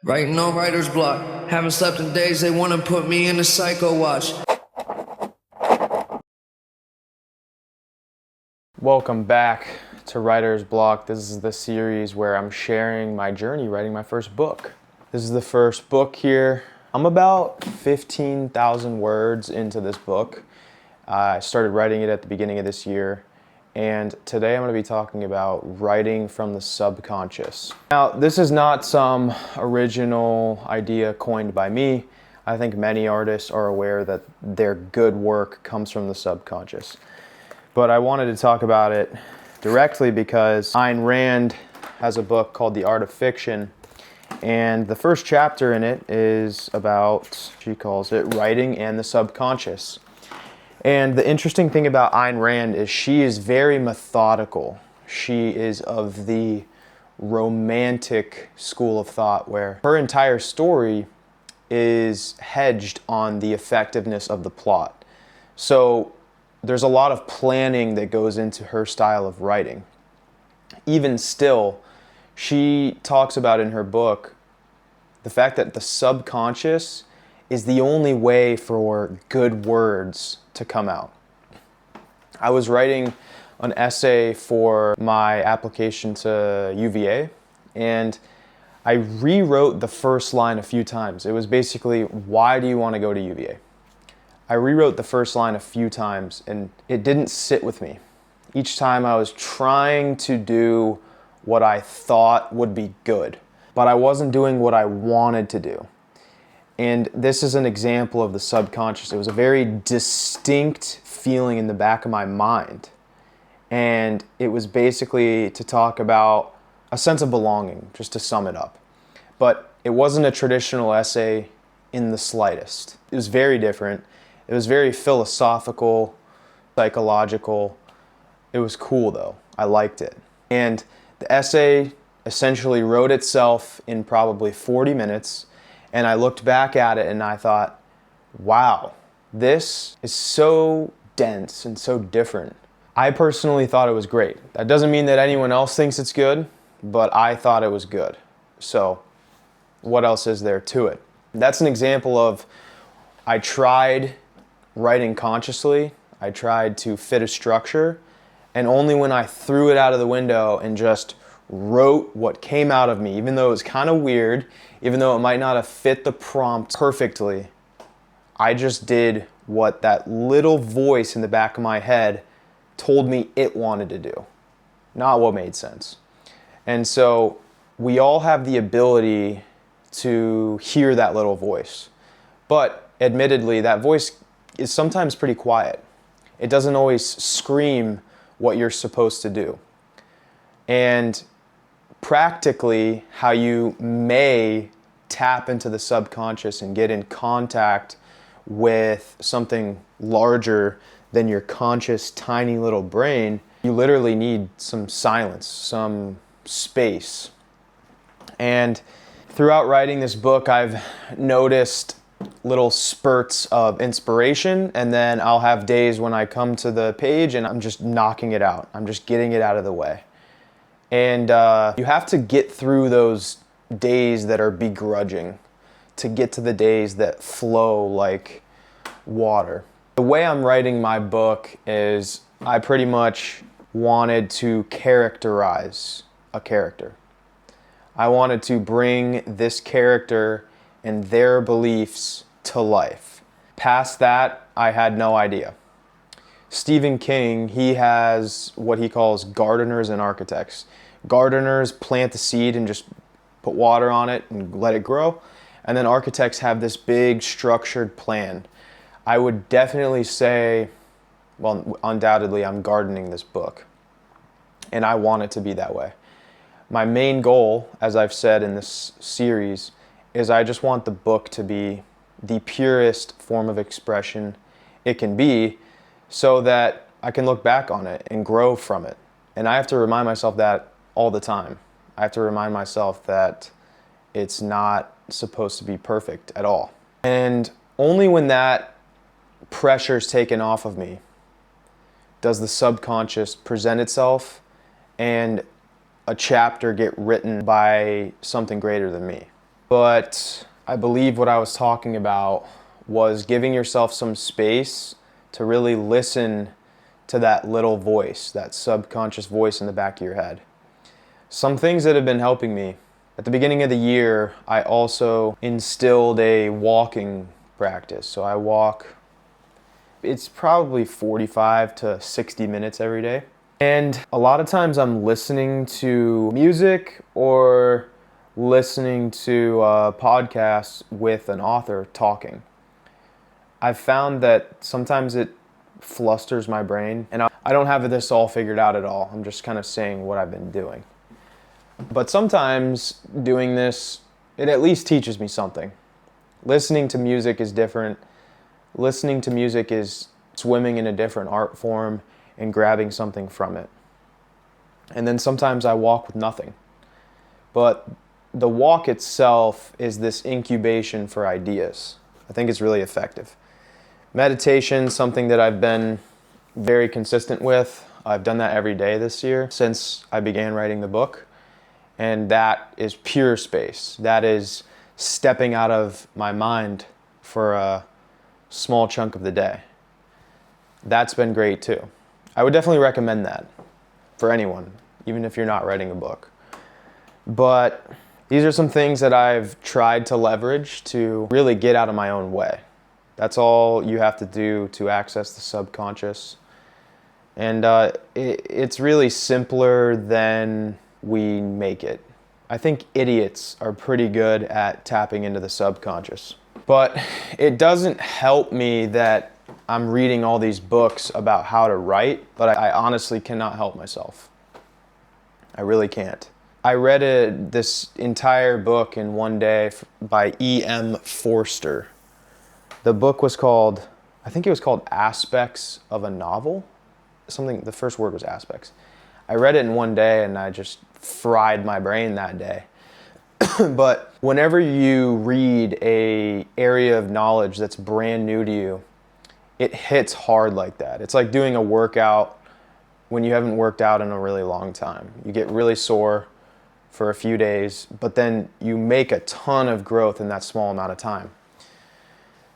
Writing on writer's block. Haven't slept in days, they wanna put me in a psycho watch. Welcome back to Writer's Block. This is the series where I'm sharing my journey writing my first book. This is the first book here. I'm about 15,000 words into this book. I started writing it at the beginning of this year, and today I'm going to be talking about writing from the subconscious. Now, this is not some original idea coined by me. I think many artists are aware that their good work comes from the subconscious. But I wanted to talk about it directly because Ayn Rand has a book called The Art of Fiction, and the first chapter in it is about, she calls it, writing and the subconscious. And the interesting thing about Ayn Rand is she is very methodical. She is of the romantic school of thought where her entire story is hedged on the effectiveness of the plot. So there's a lot of planning that goes into her style of writing. Even still, she talks about in her book the fact that the subconscious is the only way for good words to come out. I was writing an essay for my application to UVA, and I rewrote the first line a few times. It was basically, why do you want to go to UVA? I rewrote the first line a few times, and it didn't sit with me. Each time I was trying to do what I thought would be good, but I wasn't doing what I wanted to do. And this is an example of the subconscious. It was a very distinct feeling in the back of my mind. And it was basically to talk about a sense of belonging, just to sum it up. But it wasn't a traditional essay in the slightest. It was very different. It was very philosophical, psychological. It was cool though. I liked it. And the essay essentially wrote itself in probably 40 minutes. And I looked back at it and I thought, wow, this is so dense and so different. I personally thought it was great. That doesn't mean that anyone else thinks it's good, but I thought it was good. So what else is there to it? That's an example of I tried writing consciously. I tried to fit a structure, and only when I threw it out of the window and just wrote what came out of me, even though it was kind of weird, even though it might not have fit the prompt perfectly, I just did what that little voice in the back of my head told me it wanted to do, not what made sense. And so we all have the ability to hear that little voice, but admittedly, that voice is sometimes pretty quiet. It doesn't always scream what you're supposed to do. And practically, how you may tap into the subconscious and get in contact with something larger than your conscious, tiny little brain, you literally need some silence, some space. And throughout writing this book, I've noticed little spurts of inspiration, and then I'll have days when I come to the page and I'm just knocking it out. I'm just getting it out of the way. And you have to get through those days that are begrudging to get to the days that flow like water. The way I'm writing my book is I pretty much wanted to characterize a character. I wanted to bring this character and their beliefs to life. Past that, I had no idea. Stephen King, he has what he calls gardeners and architects. Gardeners plant the seed and just put water on it and let it grow. And then architects have this big structured plan. I would definitely say, well, undoubtedly, I'm gardening this book. And I want it to be that way. My main goal, as I've said in this series, is I just want the book to be the purest form of expression it can be so that I can look back on it and grow from it. And I have to remind myself that all the time. I have to remind myself that it's not supposed to be perfect at all. And only when that pressure's taken off of me does the subconscious present itself and a chapter get written by something greater than me. But I believe what I was talking about was giving yourself some space to really listen to that little voice, that subconscious voice in the back of your head. Some things that have been helping me. At the beginning of the year, I also instilled a walking practice. So I walk, it's probably 45 to 60 minutes every day. And a lot of times I'm listening to music or listening to podcasts with an author talking. I've found that sometimes it flusters my brain, and I don't have this all figured out at all. I'm just kind of saying what I've been doing. But sometimes doing this, it at least teaches me something. Listening to music is different. Listening to music is swimming in a different art form and grabbing something from it. And then sometimes I walk with nothing. But the walk itself is this incubation for ideas. I think it's really effective. Meditation, something that I've been very consistent with. I've done that every day this year since I began writing the book. And that is pure space. That is stepping out of my mind for a small chunk of the day. That's been great too. I would definitely recommend that for anyone, even if you're not writing a book. But these are some things that I've tried to leverage to really get out of my own way. That's all you have to do to access the subconscious. And it's really simpler than we make it. I think idiots are pretty good at tapping into the subconscious. But it doesn't help me that I'm reading all these books about how to write, but I honestly cannot help myself. I really can't. I read this entire book in one day by E.M. Forster. The book was called, I think it was called Aspects of a Novel. The first word was aspects. I read it in one day and I just fried my brain that day. But whenever you read an area of knowledge that's brand new to you, it hits hard like that. It's like doing a workout when you haven't worked out in a really long time. You get really sore for a few days, but then you make a ton of growth in that small amount of time.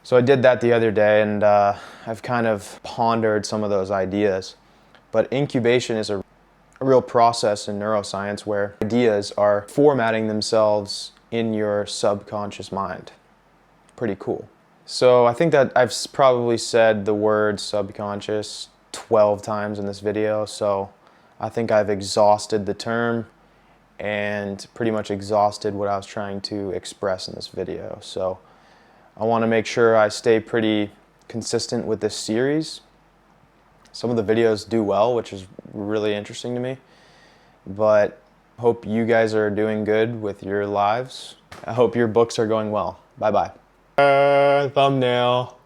So I did that the other day, and I've kind of pondered some of those ideas. But incubation is a real process in neuroscience where ideas are formatting themselves in your subconscious mind. Pretty cool. So I think that I've probably said the word subconscious 12 times in this video, so I think I've exhausted the term and pretty much exhausted what I was trying to express in this video. So I want to make sure I stay pretty consistent with this series. Some of the videos do well, which is really interesting to me, but hope you guys are doing good with your lives. I hope your books are going well. Bye-bye. Thumbnail.